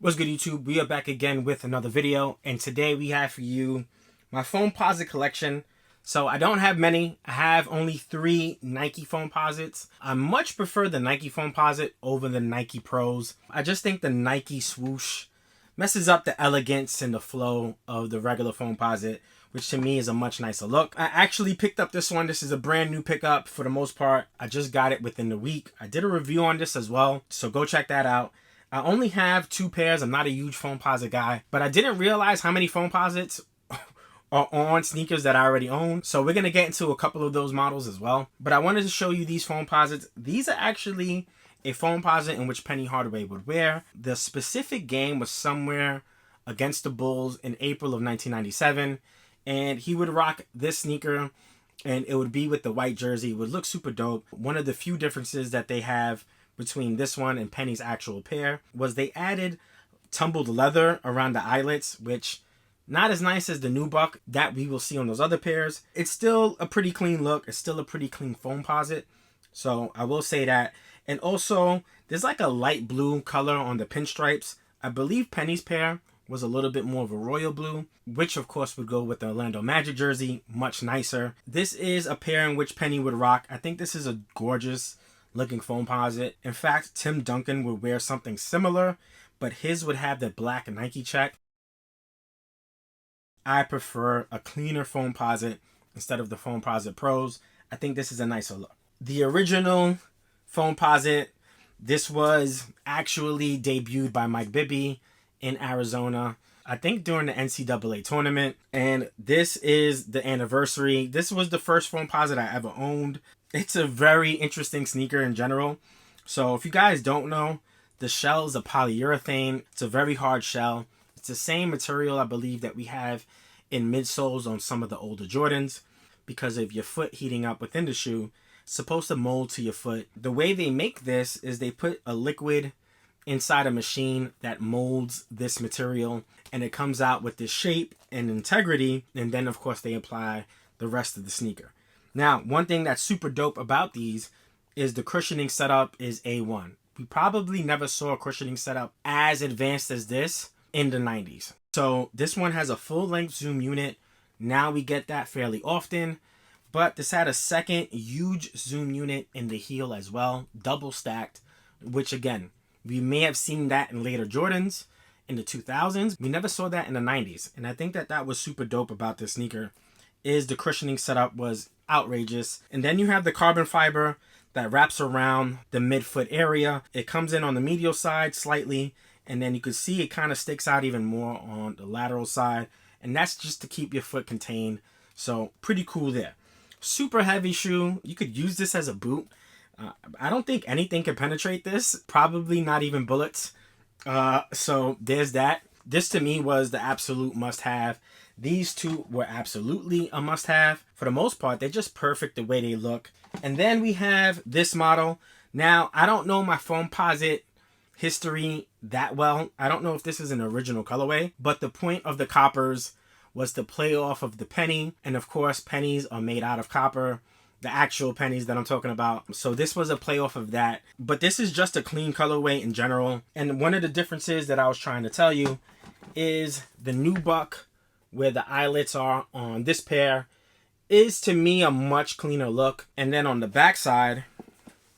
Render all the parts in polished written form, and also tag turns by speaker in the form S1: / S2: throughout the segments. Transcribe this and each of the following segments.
S1: What's good, YouTube? We are back again with another video, and today we have for you my Foamposite collection. So I don't have many. I have only 3 Nike Foamposites. I much prefer the Nike Foamposite over the Nike Pros. I just think the Nike swoosh messes up the elegance and the flow of the regular Foamposite, which to me is a much nicer look. I actually picked up this one. This is a brand new pickup for the most part. I just got it within the week. I did a review on this as well, so go check that out. I only have 2 pairs. I'm not a huge Foamposite guy, but I didn't realize how many Foamposites are on sneakers that I already own. So we're going to get into a couple of those models as well. But I wanted to show you these Foamposites. These are actually a Foamposite in which Penny Hardaway would wear. The specific game was somewhere against the Bulls in April of 1997. And he would rock this sneaker, and it would be with the white jersey. It would look super dope. One of the few differences that they have between this one and Penny's actual pair was they added tumbled leather around the eyelets, which not as nice as the nubuck that we will see on those other pairs. It's still a pretty clean look. It's still a pretty clean Foamposite, so I will say that. And also, there's like a light blue color on the pinstripes. I believe Penny's pair was a little bit more of a royal blue, which of course would go with the Orlando Magic jersey, much nicer. This is a pair in which Penny would rock. I think this is a gorgeous looking Foamposite. In fact, Tim Duncan would wear something similar, but his would have the black Nike check. I prefer a cleaner Foamposite instead of the Foamposite Pros. I think this is a nicer look. The original Foamposite, this was actually debuted by Mike Bibby in Arizona, I think during the NCAA tournament, and this is the anniversary. This was the first Foamposite I ever owned. It's a very interesting sneaker in general. So if you guys don't know, the shell is a polyurethane. It's a very hard shell. It's the same material, I believe, that we have in midsoles on some of the older Jordans. Because of your foot heating up within the shoe, it's supposed to mold to your foot. The way they make this is they put a liquid inside a machine that molds this material, and it comes out with this shape and integrity, and then of course they apply the rest of the sneaker. Now, one thing that's super dope about these is the cushioning setup is A1. We probably never saw a cushioning setup as advanced as this in the 90s. So this one has a full-length zoom unit. Now we get that fairly often, but this had a second huge zoom unit in the heel as well, double stacked, which again, we may have seen that in later Jordans in the 2000s. We never saw that in the 90s, and I think that that was super dope about this sneaker is the cushioning setup was outrageous. And then you have the carbon fiber that wraps around the midfoot area. It comes in on the medial side slightly, and then you can see it kind of sticks out even more on the lateral side, and that's just to keep your foot contained. So pretty cool there. Super heavy shoe. You could use this as a boot. I don't think anything can penetrate this, probably not even bullets. So there's that. This to me was the absolute must-have. These two were absolutely a must-have. For the most part, they're just perfect the way they look. And then we have this model. Now, I don't know my Foamposite history that well. I don't know if this is an original colorway, but the point of the coppers was to play off of the penny. And of course, pennies are made out of copper. The actual pennies that I'm talking about. So this was a play off of that. But this is just a clean colorway in general. And one of the differences that I was trying to tell you is the nubuck, where the eyelets are on this pair, is to me a much cleaner look. And then on the back side,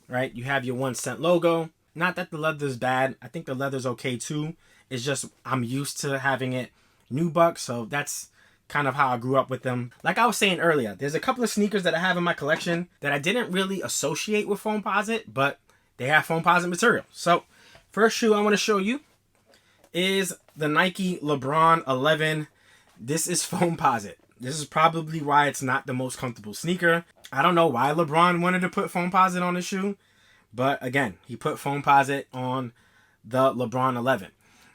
S1: right, you have your 1 cent logo. Not that the leather's bad. I think the leather's okay too. It's just I'm used to having it nubuck, so that's kind of how I grew up with them. Like I was saying earlier, there's a couple of sneakers that I have in my collection that I didn't really associate with Foamposite, but they have Foamposite material. So first shoe I want to show you is the Nike LeBron 11. This is Foamposite. This is probably why it's not the most comfortable sneaker. I don't know why LeBron wanted to put Foamposite on the shoe, but again, he put Foamposite on the LeBron 11.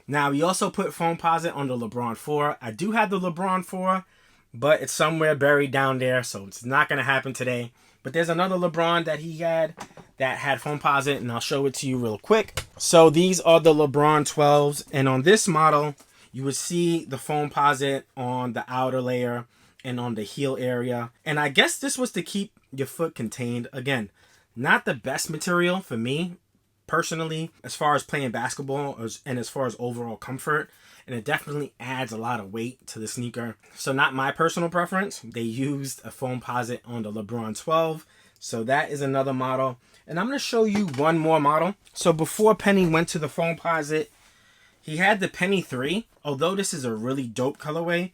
S1: Now, he also put Foamposite on the LeBron 4. I do have the LeBron 4, but it's somewhere buried down there, so it's not going to happen today. But there's another LeBron that he had that had Foamposite, and I'll show it to you real quick. So these are the LeBron 12s, and on this model, you would see the Foamposite on the outer layer and on the heel area. And I guess this was to keep your foot contained. Again, not the best material for me. personally, as far as playing basketball and as far as overall comfort, and it definitely adds a lot of weight to the sneaker. So not my personal preference. They used a Foamposite on the LeBron 12. So that is another model. And I'm going to show you one more model. So before Penny went to the Foamposite, he had the Penny 3. Although this is a really dope colorway,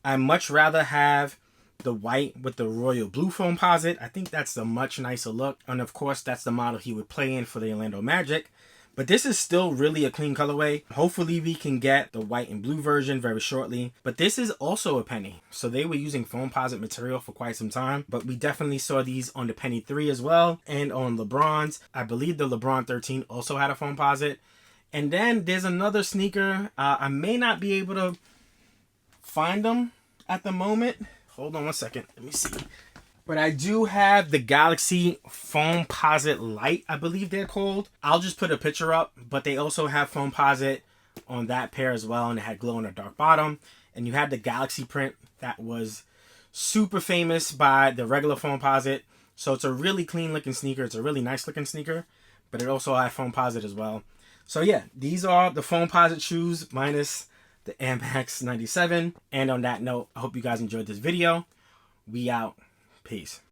S1: I much rather have the white with the royal blue Foamposite. I think that's a much nicer look. And of course, that's the model he would play in for the Orlando Magic. But this is still really a clean colorway. Hopefully we can get the white and blue version very shortly. But this is also a Penny. So they were using Foamposite material for quite some time. But we definitely saw these on the Penny 3 as well. And on LeBron's. I believe the LeBron 13 also had a Foamposite. And then there's another sneaker. I may not be able to find them at the moment. Hold on one second. Let me see. But I do have the Galaxy Foamposite Light, I believe they're called. I'll just put a picture up, but they also have Foamposite on that pair as well, and it had glow in the dark bottom. And you had the Galaxy print that was super famous by the regular Foamposite. So it's a really clean looking sneaker. It's a really nice looking sneaker, but it also had Foamposite as well. So yeah, these are the Foamposite shoes minus the Air Max 97. And on that note, I hope you guys enjoyed this video. We out. Peace.